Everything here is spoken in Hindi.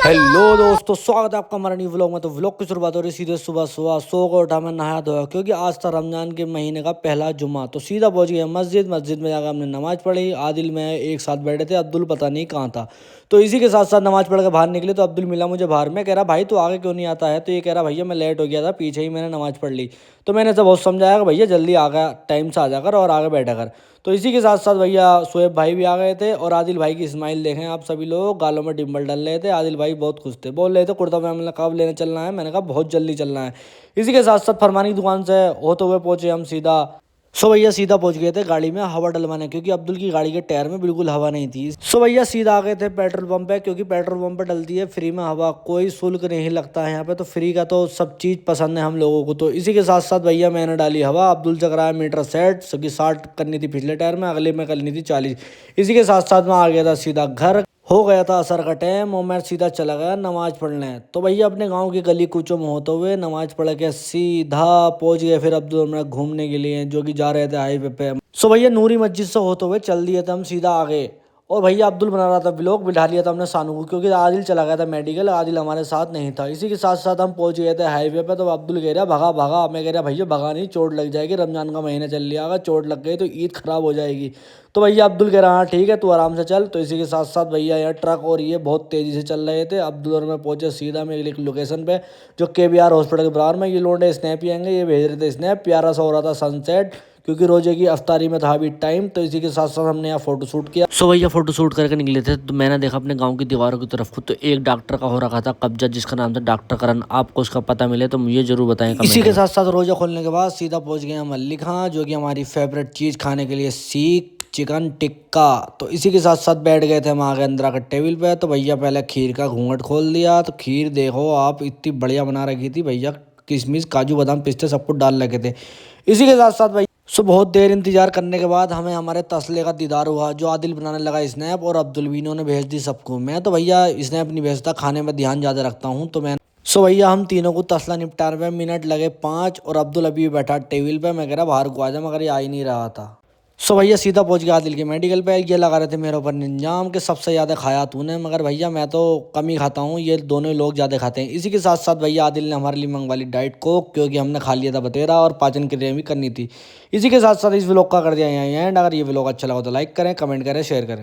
हेलो दोस्तों, स्वागत है आपका हमारा न्यू व्लॉग में। तो व्लॉग की शुरुआत हो रही है सीधे सुबह सुबह सो को उठा, मैं नहाया धोया क्योंकि आज था रमजान के महीने का पहला जुम्मा। तो सीधा पहुंच गया मस्जिद में जाकर हमने नमाज पढ़ी। आदिल में एक साथ बैठे थे, अब्दुल पता नहीं कहाँ था। तो इसी के साथ साथ नमाज पढ़ के बाहर निकले तो अब्दुल मिला मुझे बाहर में, कह रहा भाई तो आगे क्यों नहीं आता है। तो ये कह रहा भैया मैं लेट हो गया था, पीछे ही मैंने नमाज पढ़ ली। तो मैंने तो बहुत समझाया कि भैया जल्दी आ गया, टाइम से आ जाकर और आगे बैठा कर। तो इसी के साथ साथ भैया शोएब भाई भी आ गए थे और आदिल भाई की स्माइल देखें आप सभी लोग, गालों में डिम्बल डल रहे थे। आदिल भाई बहुत खुश थे, बोल रहे थे कुर्ता पजामा कब लेने चलना है। मैंने कहा बहुत जल्दी चलना है। इसी के साथ साथ फरमानी की दुकान से होते हुए पहुंचे हम सीधा। सो भैया सीधा पहुंच गए थे गाड़ी में हवा डलवाने, क्योंकि अब्दुल की गाड़ी के टायर में बिल्कुल हवा नहीं थी। सो भैया सीधा आ गए थे पेट्रोल पंप पे, क्योंकि पेट्रोल पंप पे डलती है फ्री में हवा, कोई शुल्क नहीं लगता है यहाँ पे। तो फ्री का तो सब चीज़ पसंद है हम लोगों को। तो इसी के साथ साथ भैया मैंने डाली हवा। अब्दुल चक रहा है मीटर सेट, सबकी 60 करनी थी पिछले टायर में, अगले में करनी थी 40। इसी के साथ साथ मैं आ गया था सीधा घर। हो गया था असर का टाइम और मैं सीधा चला गया नमाज पढ़ने। तो भैया अपने गांव की गली कूचों में होते हुए नमाज पढ़ के सीधा पहुंच गए फिर अब्दुल में घूमने के लिए, जो कि जा रहे थे हाईवे पे। सो भैया नूरी मस्जिद से होते हुए चल दिए थे हम सीधा आगे। और भैया अब्दुल बना रहा था व्लॉग, बिठा लिया था हमने सानू को, क्योंकि आदिल चला गया था मेडिकल, आदिल हमारे साथ नहीं था। इसी के साथ साथ हम पहुंच गए थे हाईवे पे। तो अब्दुल कह रहा भगा भगा, मैं कह रहा भैया भगा नहीं, चोट लग जाएगी, रमजान का महीना चल लिया, अगर चोट लग गई तो ईद खराब हो जाएगी। तो भैया अब्दुल कह रहा हाँ ठीक है तू आराम से चल। तो इसी के साथ साथ भैया यहाँ ट्रक और ये बहुत तेज़ी से चल रहे थे। अब्दुल और मैं पहुंचे सीधा में एक लोकेशन पे, जो KBR हॉस्पिटल के बराबर में। ये लोंडे स्नैप ही आएंगे, ये भेज रहे थे स्नैप, प्यारा सा हो रहा था सनसेट, क्योंकि रोजे की अफ्तारी में था अभी टाइम। तो इसी के साथ साथ हमने यहाँ फोटो शूट किया। सो भैया फोटो शूट करके निकले थे तो मैंने देखा अपने गांव की दीवारों की तरफ को, तो एक डॉक्टर का हो रखा था कब्जा, जिसका नाम था डॉक्टर करण। आपको उसका पता मिले तो मुझे जरूर बताएं कमेंट में। इसी के साथ साथ रोजा खोलने के बाद सीधा पहुंच गए हम मल्लिक खां, जो कि हमारी फेवरेट चीज़ खाने के लिए, सीख चिकन टिक्का। तो इसी के साथ साथ बैठ गए थे हम आगे अंदर आकर टेबल पे। तो भैया पहले खीर का घूंघट खोल दिया। तो खीर देखो आप इतनी बढ़िया बना रखी थी भैया, किशमिश काजू बादाम पिस्ते सब कुछ डाल रखे थे। इसी के साथ साथ सो बहुत देर इंतजार करने के बाद हमें हमारे तसले का दीदार हुआ, जो आदिल बनाने लगा स्नैप और अब्दुल भी इन्होंने भेज दी सबको। मैं तो भैया स्नैप नहीं भेजता, खाने में ध्यान ज़्यादा रखता हूँ। तो मैं सो भैया हम तीनों को तसला निपटाने में मिनट लगे 5 और अब्दुल अभी बैठा टेबल पे। मैं कह रहा बाहर को आ जा, मगर ये आ ही नहीं रहा था। सो भैया सीधा पहुंच गया आदिल के मेडिकल पे। ये लगा रहे थे मेरे ऊपर निंजाम के सबसे ज़्यादा खाया तूने, मगर भैया मैं तो कम ही खाता हूँ, ये दोनों लोग ज़्यादा खाते हैं। इसी के साथ साथ भैया आदिल ने हमारे लिए मंगवा ली डाइट कोक, क्योंकि हमने खा लिया था बतेरा और पाचन क्रिया भी करनी थी। इसी के साथ साथ इस व्लॉग का कर दिया यहाँ एंड। अगर ये व्लॉग अच्छा लगा तो लाइक करें, कमेंट करें, शेयर करें।